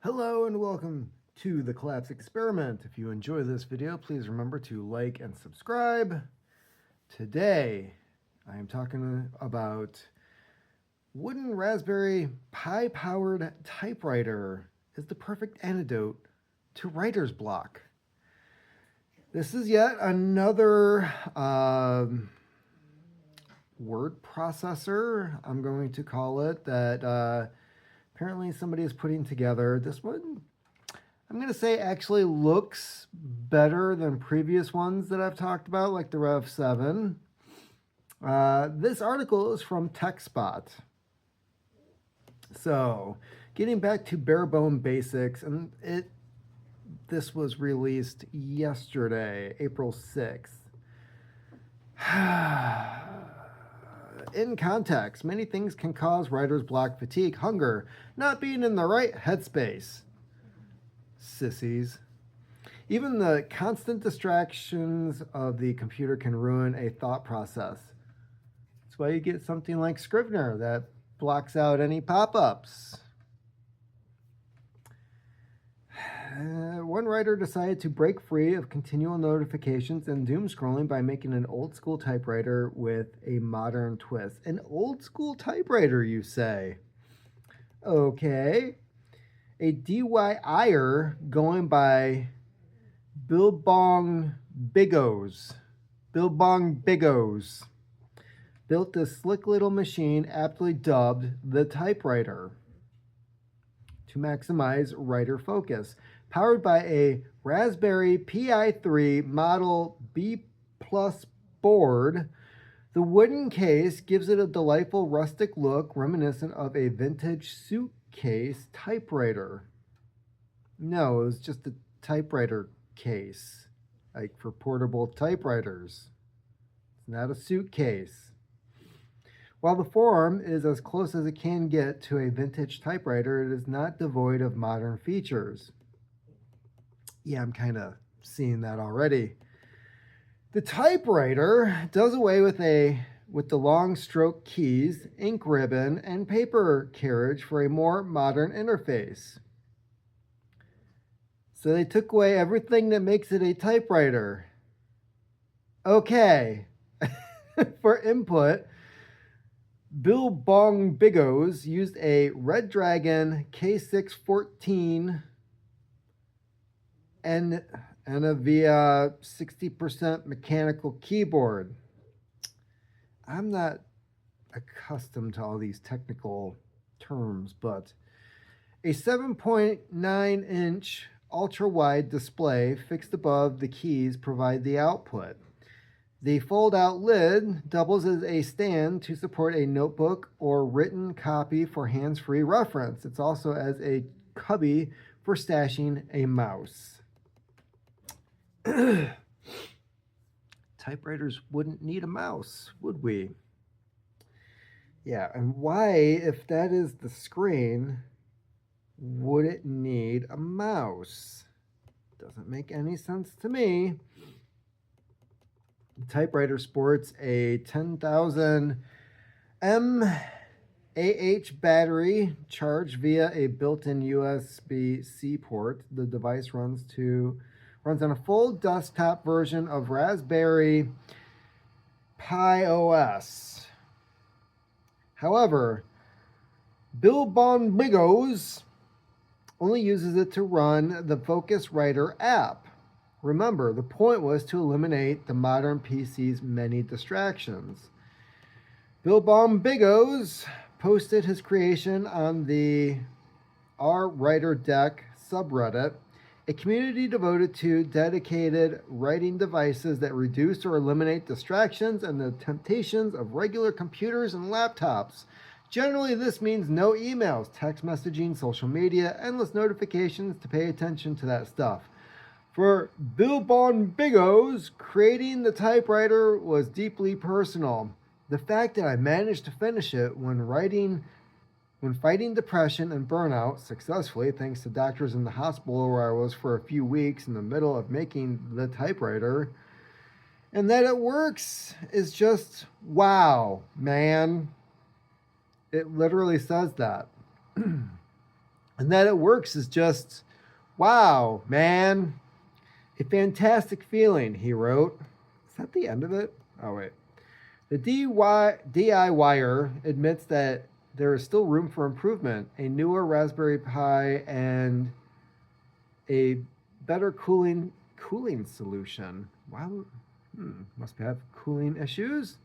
Hello and welcome to the Collapse Experiment. If you enjoy this video, please remember to like and subscribe. Today, I am talking about wooden Raspberry Pi powered typewriter is the perfect antidote to writer's block. This is yet another word processor, I'm going to call it, that apparently somebody is putting together. This one, I'm going to say, actually looks better than previous ones that I've talked about, like the Rev 7. This article is from TechSpot. So, getting back to bare bone basics, and this was released yesterday, April 6th. In context, many things can cause writer's block: fatigue, hunger, not being in the right headspace. Sissies. Even the constant distractions of the computer can ruin a thought process. That's why you get something like Scrivener that blocks out any pop-ups. One writer decided to break free of continual notifications and doom scrolling by making an old school typewriter with a modern twist. An old school typewriter, you say? Okay. A DIYer going by Billbong Biggos built this slick little machine aptly dubbed the typewriter to maximize writer focus. Powered by a Raspberry Pi 3 Model B Plus board, the wooden case gives it a delightful rustic look reminiscent of a vintage suitcase typewriter. No, it was just a typewriter case, like for portable typewriters. It's not a suitcase. While the form is as close as it can get to a vintage typewriter, it is not devoid of modern features. Yeah, I'm kind of seeing that already. The typewriter does away with the long stroke keys, ink ribbon, and paper carriage for a more modern interface. So they took away everything that makes it a typewriter. Okay. For input, Billbong Biggos used a Red Dragon K614 and a via 60% mechanical keyboard. I'm not accustomed to all these technical terms, but a 7.9-inch ultra-wide display fixed above the keys provide the output. The fold-out lid doubles as a stand to support a notebook or written copy for hands-free reference. It's also as a cubby for stashing a mouse. Typewriters wouldn't need a mouse, would we? Yeah, and why, if that is the screen, would it need a mouse? Doesn't make any sense to me. The typewriter sports a 10,000 mAh battery charged via a built-in USB-C port. The device runs on a full desktop version of Raspberry Pi OS. However, Billbong Biggos only uses it to run the Focuswriter app. Remember, the point was to eliminate the modern PC's many distractions. Billbong Biggos posted his creation on the R Writer Deck subreddit, a community devoted to dedicated writing devices that reduce or eliminate distractions and the temptations of regular computers and laptops. Generally, this means no emails, text messaging, social media, endless notifications to pay attention to that stuff. For Billbong Biggos, creating the typewriter was deeply personal. The fact that I managed to finish it when fighting depression and burnout successfully, thanks to doctors in the hospital where I was for a few weeks in the middle of making the typewriter, and that it works is just wow, man. It literally says that. And that it works is just, wow, man. A fantastic feeling, he wrote. Is that the end of it? Oh, wait. The DIYer admits that there is still room for improvement. A newer Raspberry Pi and a better cooling solution. Wow, must have cooling issues.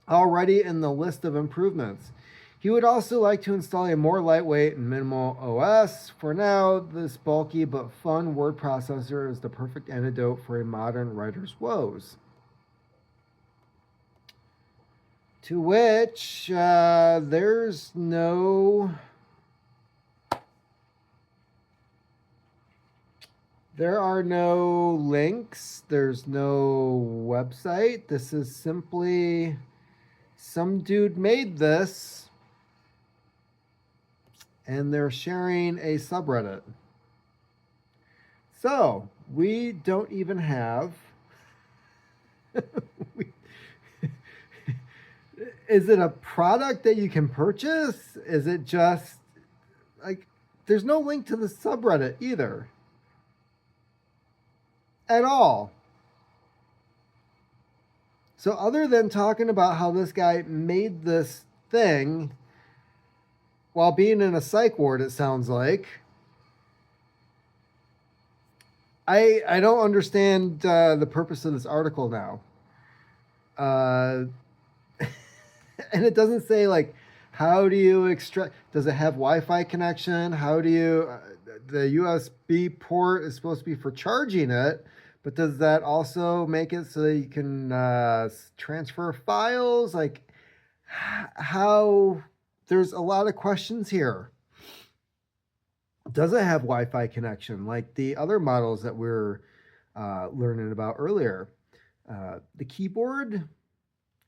Already in the list of improvements. He would also like to install a more lightweight and minimal OS. For now, this bulky but fun word processor is the perfect antidote for a modern writer's woes. To which there's no... There are no links. There's no website. This is simply some dude made this and they're sharing a subreddit. So we don't even have... Is it a product that you can purchase? Is it just like, there's no link to the subreddit either. At all. So other than talking about how this guy made this thing while being in a psych ward, it sounds like, I don't understand the purpose of this article now. And it doesn't say, like, how do you extract, does it have Wi-Fi connection? How do you, the USB port is supposed to be for charging it, but does that also make it so that you can transfer files? Like, how, there's a lot of questions here. Does it have Wi-Fi connection like the other models that we're learning about earlier? The keyboard,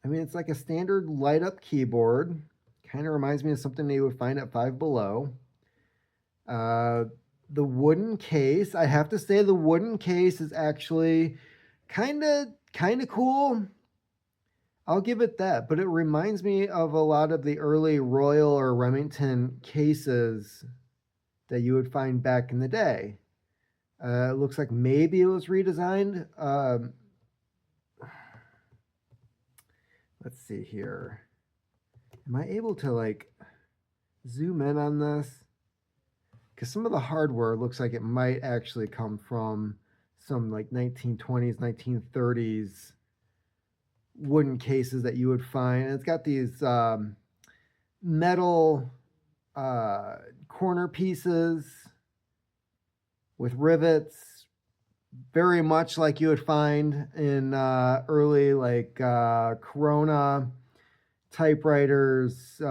I mean, it's like a standard light up keyboard. Kind of reminds me of something you would find at Five Below. The wooden case, I have to say the wooden case is actually kind of cool. I'll give it that, but it reminds me of a lot of the early Royal or Remington cases that you would find back in the day. It looks like maybe it was redesigned. Let's see here. Am I able to like zoom in on this? Because some of the hardware looks like it might actually come from some like 1920s, 1930s wooden cases that you would find. And it's got these metal corner pieces with rivets, very much like you would find in early like Corona typewriters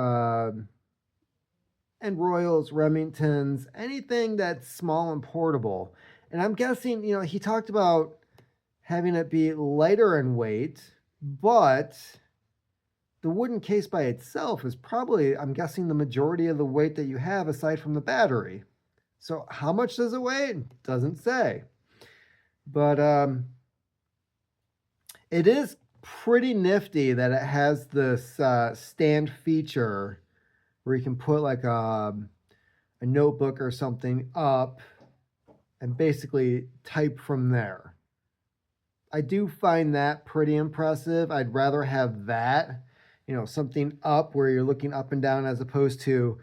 and Royals, Remingtons, anything that's small and portable. And I'm guessing, you know, he talked about having it be lighter in weight, but the wooden case by itself is probably, I'm guessing, the majority of the weight that you have aside from the battery. So how much does it weigh? It doesn't say. But it is pretty nifty that it has this stand feature where you can put like a notebook or something up and basically type from there. I do find that pretty impressive. I'd rather have that, you know, something up where you're looking up and down as opposed to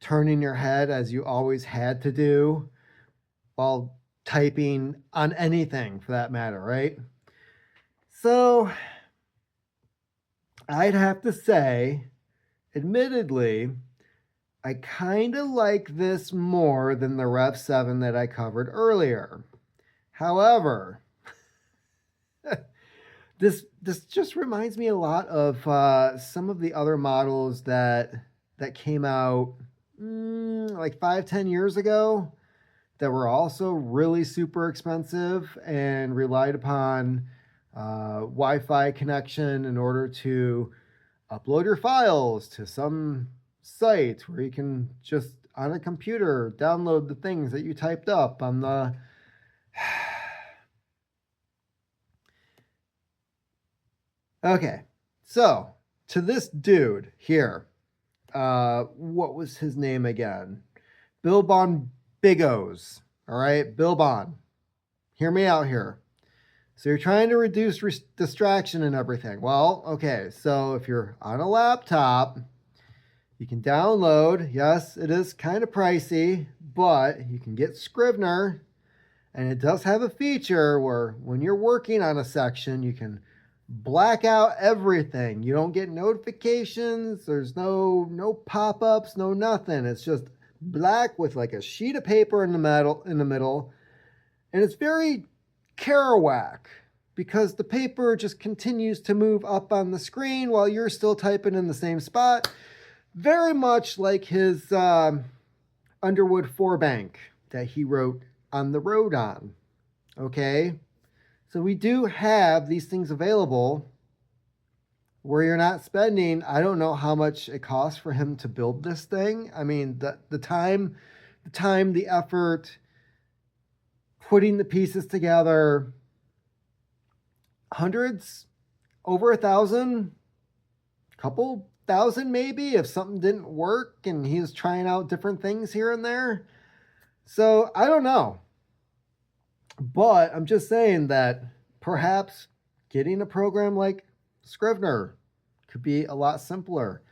turning your head as you always had to do while typing on anything for that matter, right? So I'd have to say, admittedly, I kind of like this more than the Rev 7 that I covered earlier. However, this just reminds me a lot of some of the other models that came out like 5-10 years ago that were also really super expensive and relied upon Wi-Fi connection in order to upload your files to some site where you can just on a computer download the things that you typed up on the okay, so to this dude here, what was his name again? Bill Bond Bigos. All right, Bill Bond. Hear me out here. So you're trying to reduce distraction and everything. Well, okay, so if you're on a laptop, you can download. Yes, it is kind of pricey, but you can get Scrivener, and it does have a feature where when you're working on a section, you can black out everything. You don't get notifications. There's no pop-ups, no nothing. It's just black with like a sheet of paper in the middle, and it's very Kerouac because the paper just continues to move up on the screen while you're still typing in the same spot. Very much like his Underwood 4-bank that he wrote On the Road on. Okay? So we do have these things available where you're not spending, I don't know how much it costs for him to build this thing. I mean, the time, the effort, putting the pieces together, hundreds, over 1,000, couple thousand maybe if something didn't work and he was trying out different things here and there. So I don't know. But I'm just saying that perhaps getting a program like Scrivener could be a lot simpler.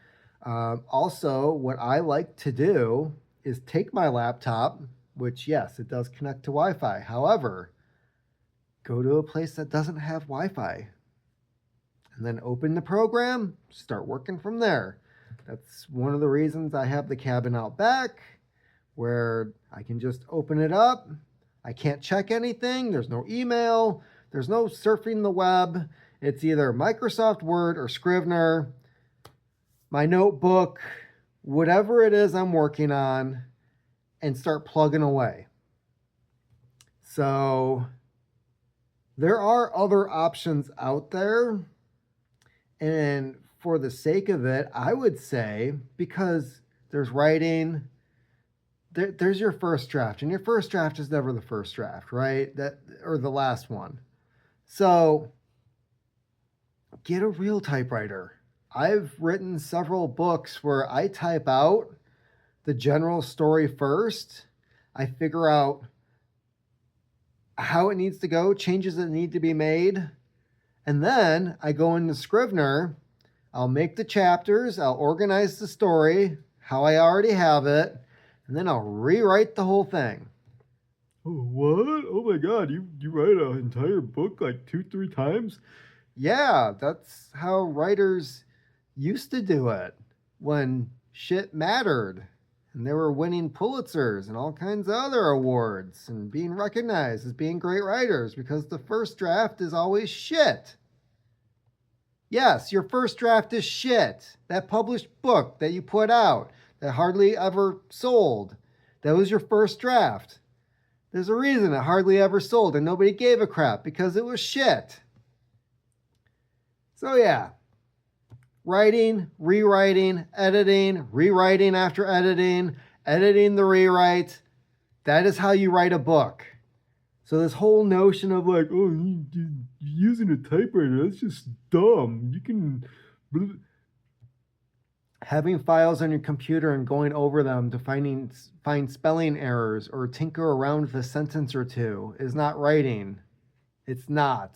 Also, what I like to do is take my laptop, which, yes, it does connect to Wi-Fi. However, go to a place that doesn't have Wi-Fi and then open the program, start working from there. That's one of the reasons I have the cabin out back where I can just open it up. I can't check anything. There's no email. There's no surfing the web. It's either Microsoft Word or Scrivener, my notebook, whatever it is I'm working on, and start plugging away. So there are other options out there. And for the sake of it, I would say, because there's writing, there's your first draft, and your first draft is never the first draft, right? Or the last one. So get a real typewriter. I've written several books where I type out the general story first. I figure out how it needs to go, changes that need to be made. And then I go into Scrivener. I'll make the chapters. I'll organize the story, how I already have it. And then I'll rewrite the whole thing. Oh, what? Oh my God, you write an entire book like 2-3 times? Yeah, that's how writers used to do it when shit mattered. And they were winning Pulitzers and all kinds of other awards and being recognized as being great writers because the first draft is always shit. Yes, your first draft is shit. That published book that you put out that hardly ever sold, that was your first draft. There's a reason it hardly ever sold and nobody gave a crap because it was shit. So yeah, writing, rewriting, editing, rewriting after editing, editing the rewrite. That is how you write a book. So this whole notion of like, oh, you're using a typewriter, that's just dumb. You can... Having files on your computer and going over them to find spelling errors or tinker around with a sentence or two is not writing. It's not.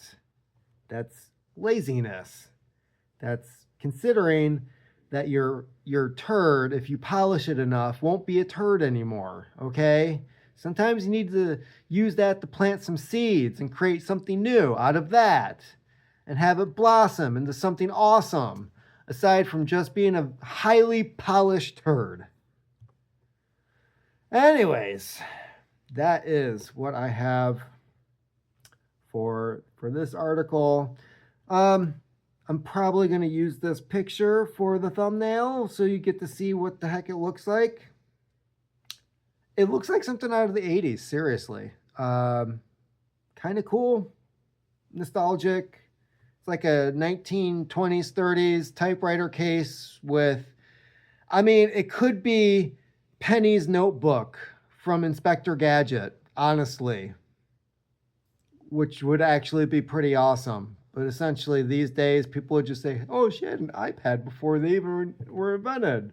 That's laziness. That's considering that your turd, if you polish it enough, won't be a turd anymore, okay? Sometimes you need to use that to plant some seeds and create something new out of that and have it blossom into something awesome, aside from just being a highly polished turd. Anyways, that is what I have for this article. I'm probably going to use this picture for the thumbnail so you get to see what the heck it looks like. It looks like something out of the 80s, seriously. Kind of cool, nostalgic. It's like a 1920s, 30s typewriter case with, I mean, it could be Penny's notebook from Inspector Gadget, honestly, which would actually be pretty awesome. But essentially, these days, people would just say, oh, she had an iPad before they even were invented.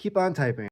Keep on typing.